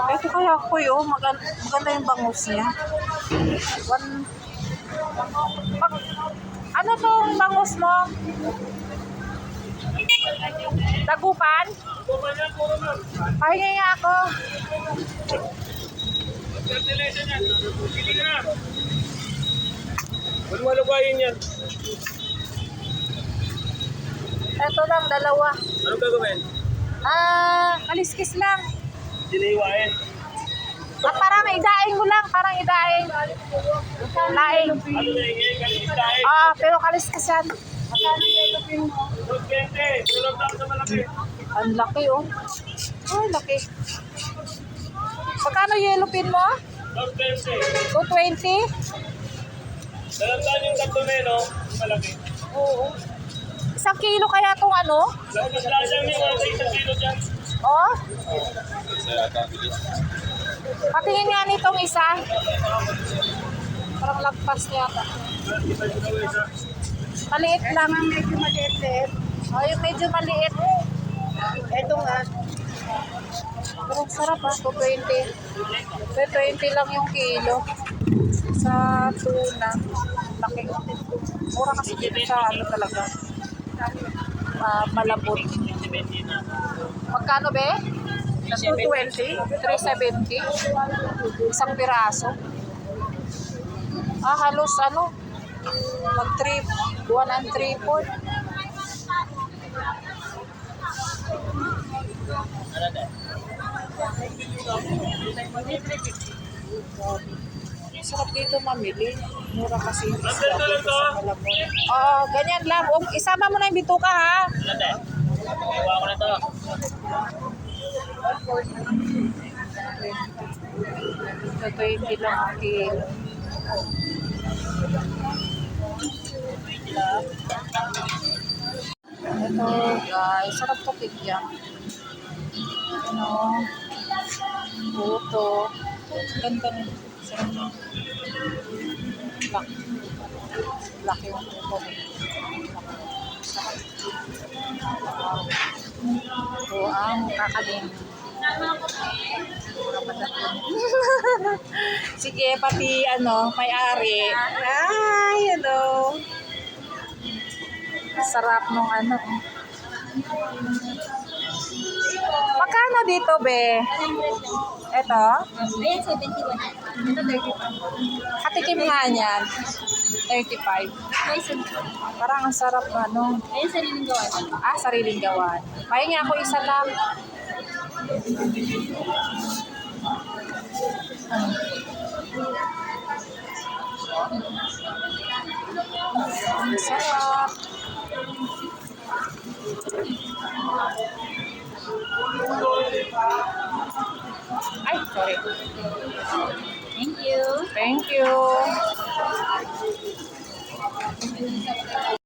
Ito kaya ko yun, maganda yung bangus niya. Ano tong bangus mo? Dagupan? Pahingi nga ako. Huwag mo lugayin yan. Ito lang, dalawa. Anong gagawin? Kaliskis lang. Diniwain. At parang idaing mo lang, parang idaing. Laing. Ano na ingay? Kalistahin. Pero kaliskis yan. Huwag 20. Tulog lang sa malaki. Ang laki oh. Ay, laki. Magkano yellow pin mo? Huwag 20. 220? Dalantan yung tatlo na yun, no? Malaki. Oo. 1 kilo kaya itong ano? Lasang niyo, wala sa 1 kilo dyan. Oh? Patingin nga nitong isa. Parang lagpas yata. Maliit lang. Medyo maliit. Oh, yung medyo maliit. Ito nga. Pero sarap 220. 220 lang yung kilo. Sa tuna. Laki. Mura kasi dito sa ano talaga. Malapot. Magkano be? 220? 370? Isang piraso. Halos ano? Mag-trip. 1 and 3/4. Sarap dito mamili. Mura kasi yung isla dito sa Malabon. Ganyan lang. Isama mo na yung bituka ha. Iwa ko na to. Ito 20 lang ang kilo. Ito guys, sarap to tigyan. Ano? Buto. Ganda ng sarap. Laki yung buto. Ito ang kakanin. Sige, pati ano, may-ari. Ay, hello. Sarap nung ano. Magkano dito, be? Ito? Ayan, 71. Ito, 35. Katikim nga niyan. 35. Parang ang sarap ano. Ayan, sariling gawa. Sariling gawan. Pahingi ako isa lang. Ang sarap. Ay, sorry. Thank you. Thank you.